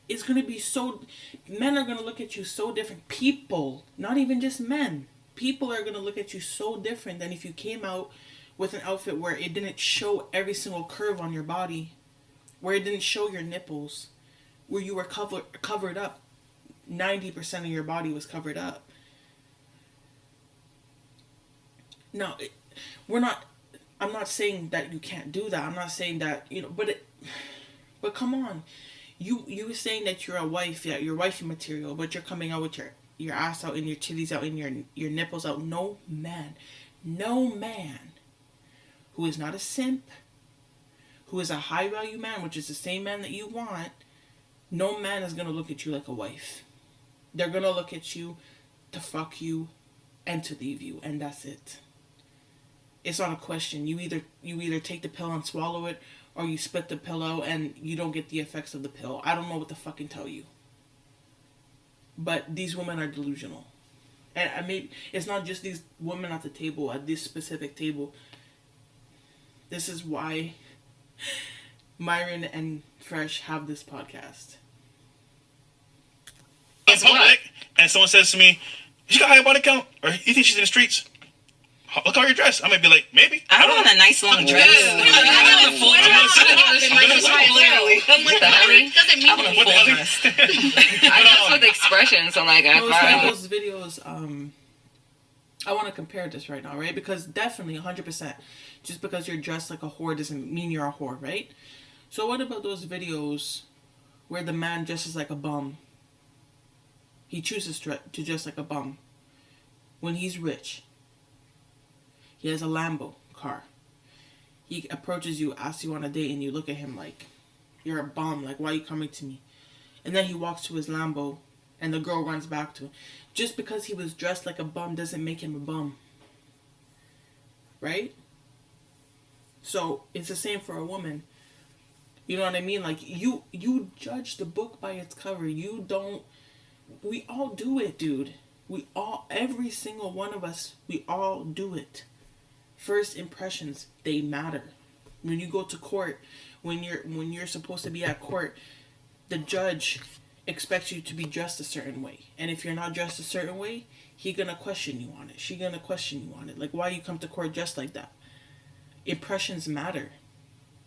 it's going to be so... Men are going to look at you so different. People, not even just men. People are going to look at you so different than if you came out with an outfit where it didn't show every single curve on your body, where it didn't show your nipples, where you were covered up. 90% of your body was covered up. No, I'm not saying that you can't do that. I'm not saying that, but But come on, you were saying that you're a wife, yeah, you're wifey material, but you're coming out with your ass out and your titties out and your nipples out. No man who is not a simp, who is a high value man, which is the same man that you want, no man is gonna look at you like a wife. They're gonna look at you to fuck you and to leave you, and that's it. It's not a question. You either take the pill and swallow it, or you spit the pill out and you don't get the effects of the pill. I don't know what to fucking tell you. But these women are delusional. And I mean, it's not just these women at the table, at this specific table. This is why Myron and Fresh have this podcast. In public, and someone says to me, "She got a high body count, or you think she's in the streets? Look how you're dressed." I might be like, maybe. I want a nice long dress. I want a full dress. Doesn't mean I want a full dress. I guess with expression, so like No, it's like those videos. I want to compare this right now, right? Because definitely 100%, just because you're dressed like a whore doesn't mean you're a whore, right? So what about those videos where the man dresses like a bum? He chooses to dress like a bum when he's rich. He has a Lambo car. He approaches you, asks you on a date, and you look at him like, you're a bum, like, why are you coming to me? And then he walks to his Lambo, and the girl runs back to him. Just because he was dressed like a bum doesn't make him a bum. Right? So, it's the same for a woman. You know what I mean? Like, you judge the book by its cover. You don't... We all do it, dude. Every single one of us, we all do it. First impressions, they matter. When you go to court, when you're supposed to be at court, the judge expects you to be dressed a certain way. And if you're not dressed a certain way, he gonna question you on it. She gonna question you on it. Like, why you come to court dressed like that? Impressions matter.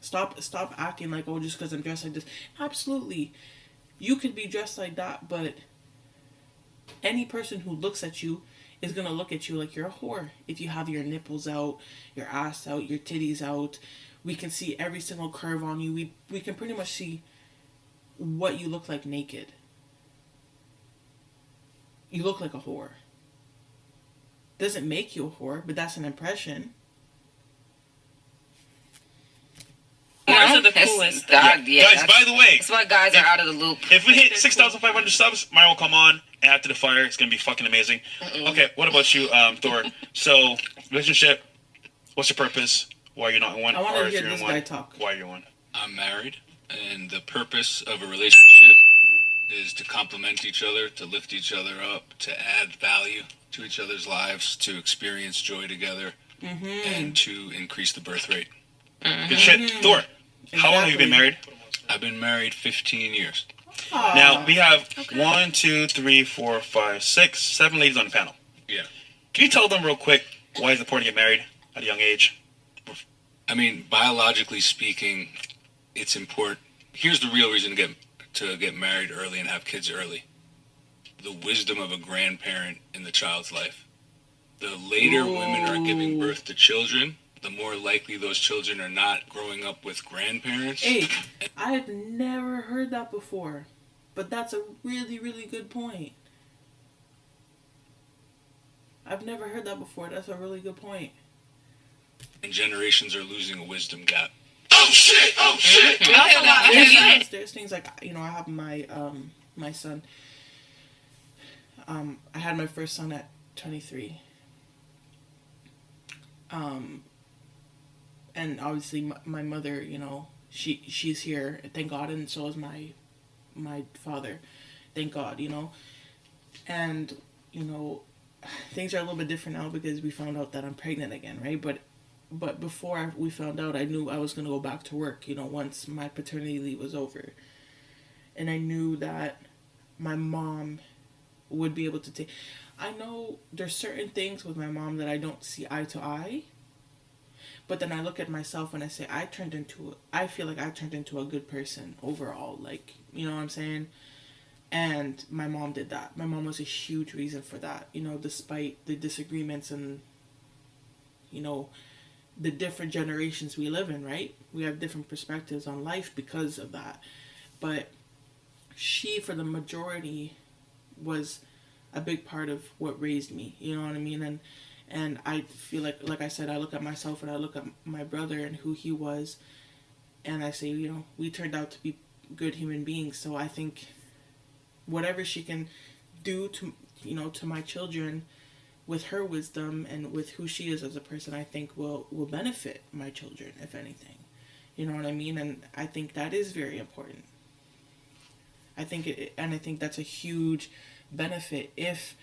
Stop acting like, oh, just because I'm dressed like this. Absolutely. You could be dressed like that, but any person who looks at you is going to look at you like you're a whore. If you have your nipples out, your ass out, your titties out, we can see every single curve on you. We can pretty much see what you look like naked. You look like a whore. Doesn't make you a whore, but that's an impression. Whores are the coolest. Guys, by the way, that's why guys are out of the loop. If we hit 6,500 subs, Myron will come on. And after the fire, it's gonna be fucking amazing. Okay, what about you, Thor? So, relationship. What's your purpose? Why are you not in one? I want to hear this guy talk. Why are you in one? I'm married, and the purpose of a relationship is to complement each other, to lift each other up, to add value to each other's lives, to experience joy together, and to increase the birth rate. Good shit. Thor, how long have you been married? I've been married 15 years. Aww. Now, we have 1, 2, 3, 4, 5, 6, 7 ladies on the panel. Yeah. Can you tell them real quick why it's important to get married at a young age? I mean, biologically speaking, it's important. Here's the real reason to get married early and have kids early. The wisdom of a grandparent in the child's life. The later women are giving birth to children, the more likely those children are not growing up with grandparents. Hey, I've never heard that before, but that's a really, really good point. I've never heard that before. That's a really good point. And generations are losing a wisdom gap. Oh shit! Oh shit! There's things like, you know, I have my my son. I had my first son at 23. And obviously my mother, you know, she's here, thank God, and so is my father, thank God, you know. And, you know, things are a little bit different now because we found out that I'm pregnant again, right? But before we found out, I knew I was going to go back to work, you know, once my paternity leave was over. And I knew that my mom would be able to take... I know there's certain things with my mom that I don't see eye to eye. But then I look at myself and I say, I feel like I turned into a good person overall. Like, you know what I'm saying? And my mom did that. My mom was a huge reason for that. You know, despite the disagreements and, you know, the different generations we live in, right? We have different perspectives on life because of that. But she, for the majority, was a big part of what raised me. You know what I mean? And I feel like I said, I look at myself and I look at my brother and who he was, and I say, you know, we turned out to be good human beings. So I think whatever she can do to, you know, to my children with her wisdom and with who she is as a person, I think will benefit my children, if anything. You know what I mean? And I think that is very important. I think that's a huge benefit if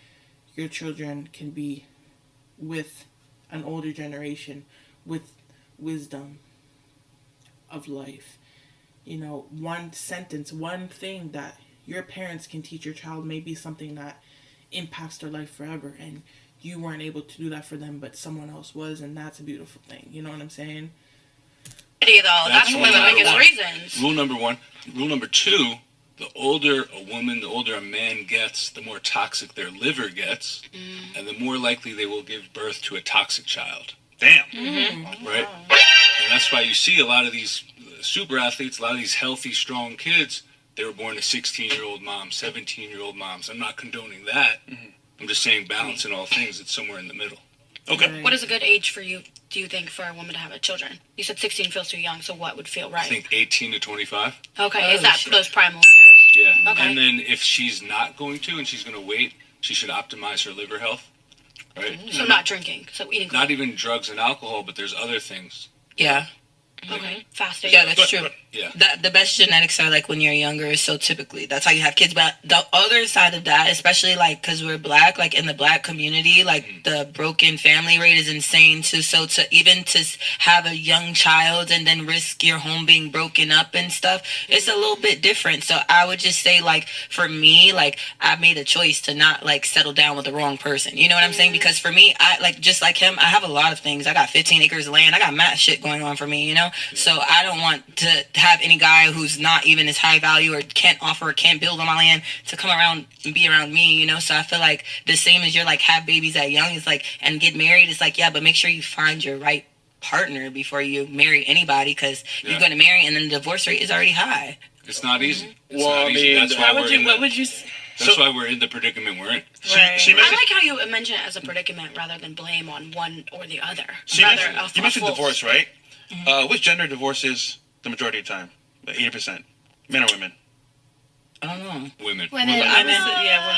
your children can be with an older generation with wisdom of life. You know, one sentence, one thing that your parents can teach your child may be something that impacts their life forever, and you weren't able to do that for them, but someone else was, and that's a beautiful thing. You know what I'm saying? That's one of the biggest reasons. Rule number one. Rule number two, the older a woman, the older a man gets, the more toxic their liver gets, and the more likely they will give birth to a toxic child. Damn. Right? And that's why you see a lot of these super athletes, a lot of these healthy, strong kids, they were born to 16-year-old moms, 17-year-old moms. I'm not condoning that. I'm just saying balance in all things. It's somewhere in the middle. Okay. What is a good age for you, do you think, for a woman to have a children? You said 16 feels too young, so what would feel right? I think 18 to 25. Okay, is that those primal years? Yeah. Okay. And then if she's not going to and she's going to wait, she should optimize her liver health. Right? So not drinking, so eating. Not even drugs and alcohol, but there's other things. Yeah. Okay, fasting. Yeah, that's true. Yeah. The best genetics are like when you're younger, so typically that's how you have kids. But the other side of that, especially like because we're black, like in the black community, like the broken family rate is insane too. So to even to have a young child and then risk your home being broken up and stuff, it's a little bit different. So I would just say like for me, like I made a choice to not like settle down with the wrong person. You know what I'm saying? Because for me, I like just like him, I have a lot of things. I got 15 acres of land. I got mad shit going on for me, you know? So I don't want to have any guy who's not even as high value or can't offer or can't build on my land to come around and be around me, you know? So I feel like the same as you're like have babies at young is like, and get married, it's like, yeah, but make sure you find your right partner before you marry anybody, because you're going to marry and then the divorce rate is already high. It's not easy. It's Well, not I easy. mean, That's why That's why we're in the predicament we're in. She I like how you mention it as a predicament rather than blame on one or the other. You mentioned divorce, right? Which gender divorce is the majority of the time? Like 80%. Men or women? I don't know. Women.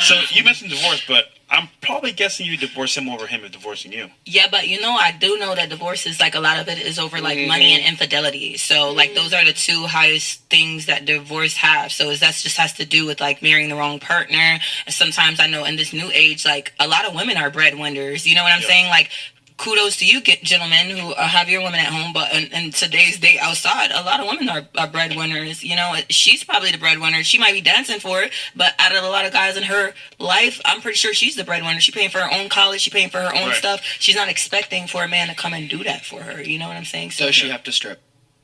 So you mentioned divorce, but I'm probably guessing you divorce him over him divorcing you. Yeah, but you know, I do know that divorce is like a lot of it is over like money and infidelity. So like those are the two highest things that divorce have. So that just has to do with like marrying the wrong partner. And sometimes I know in this new age, like a lot of women are breadwinners. You know what I'm saying? Like kudos to you, gentlemen, who have your women at home. But in today's day outside, a lot of women are breadwinners. You know, she's probably the breadwinner. She might be dancing for it, but out of a lot of guys in her life, I'm pretty sure she's the breadwinner. She's paying for her own college. She's paying for her own stuff. She's not expecting for a man to come and do that for her. You know what I'm saying? So Does she have to strip?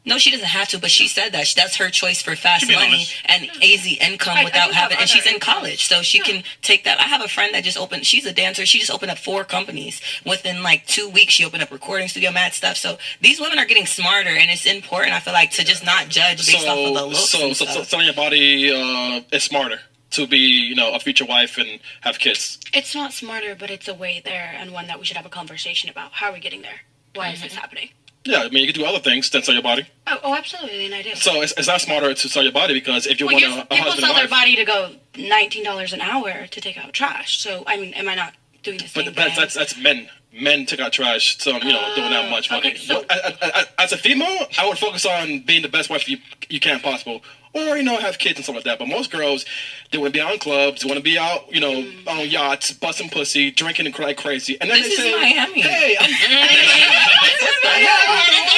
No, she doesn't have to, but she said that. That's her choice for fast money and easy income without having, and she's in college, so she can take that. I have a friend that just opened, she's a dancer, she just opened up 4 companies. Within like 2 weeks, she opened up recording studio, mad stuff. So these women are getting smarter, and it's important, I feel like, to just not judge based off of the looks and stuff. So selling your body is smarter to be, you know, a future wife and have kids. It's not smarter, but it's a way there, and one that we should have a conversation about. How are we getting there? Why is this happening? Yeah, I mean, you can do other things than sell your body. Oh, absolutely, and I do. So it's not smarter to sell your body, because if you want a people husband sell and their wife, body to go $19 an hour to take out trash. So, I mean, am I not doing the same thing? that's men. Men take out trash, so doing that much money. Okay, so As a female, I would focus on being the best wife you can possible, or have kids and stuff like that. But most girls, they want to be out in clubs, they want to be out, on yachts, busting pussy, drinking and like crazy. And then This they is say, Miami. "Hey, I'm."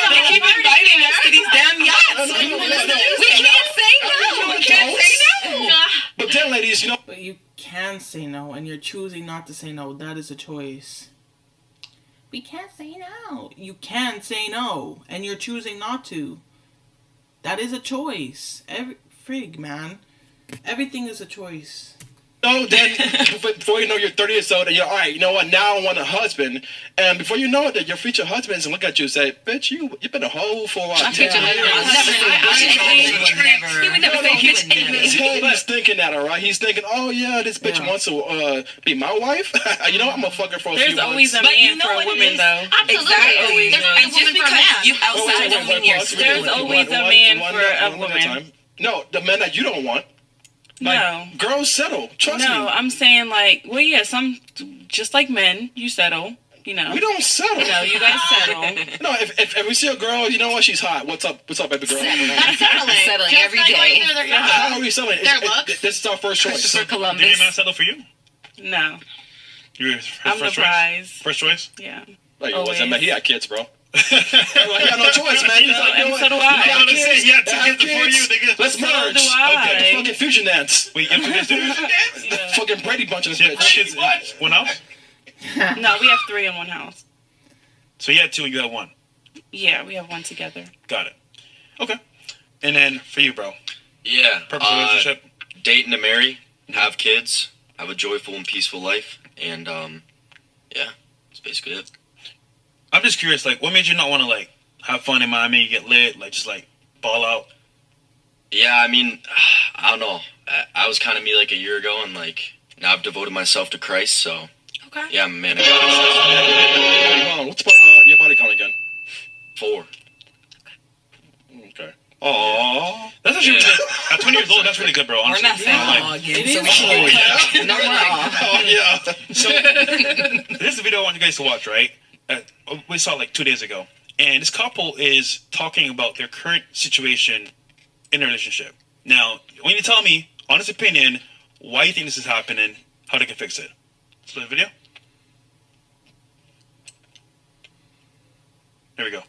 They keep inviting us to these damn yachts. We can't say no. We can't say no. But then, ladies, But you can say no, and you're choosing not to say no. That is a choice. We can't say no. You can say no, and you're choosing not to. That is a choice. Frig, man. Everything is a choice. No, then before you know you're 30 years old and you're all right. You know what? Now I want a husband, and before you know it, your future husband is look at you and say, "Bitch, you've been a hoe for My 10 future years." husband he would never say bitch anything. He's thinking that, all right. He's thinking, "Oh yeah, this bitch wants to be my wife." You know, I'm gonna fuck her for a few There's always months. a man for a woman, though. Exactly. There's And just because you outside don't mean you're There's always a man for a woman. No, the man that you don't want. Like, No. girls settle. Trust me. No, I'm saying like, well, yeah, some just like men, you settle. You know. We don't settle. No, you guys settle. No, if we see a girl, you know what? She's hot. What's up, baby girl? That's settling every day. How are we settling? This is our first choice. So, did your man settle for you? No. You were his I'm the first prize. choice? First choice? Yeah. Like, it wasn't, man. He had kids, bro. He had no choice, man. He's like, And so do I. You got kids, Yeah, I have before you, kids. nigga. Let's So merge. do I. Okay, fucking fusion dance. Wait, you guys do The fucking Brady bunch of this Yeah, bitch. kids in one house? No, we have 3 in one house. So you had 2 and you had 1. Yeah, we have 1 together. Got it. Okay. And then for you, bro. Yeah. Purpose of relationship? Dating to marry, have kids, have a joyful and peaceful life, and yeah, that's basically it. I'm just curious, like, what made you not want to, like, have fun in Miami, get lit, like, just, like, ball out? Yeah, I mean, I don't know. I was kind of me like a year ago, and like now I've devoted myself to Christ. So Okay. yeah, I'm a man of God. Hold on, what's your body count again? 4. Okay. Aww. That's actually really good. At 20 years old, that's really good, bro. Honestly. We're not saying Like, all again, It so is we should all, get yeah. No, we're all. Oh yeah. So, this is a video I want you guys to watch, right? We saw it like 2 days ago. And this couple is talking about their current situation in their relationship. Now, when you tell me, honest opinion, why you think this is happening, how they can fix it. So the video. Here we go.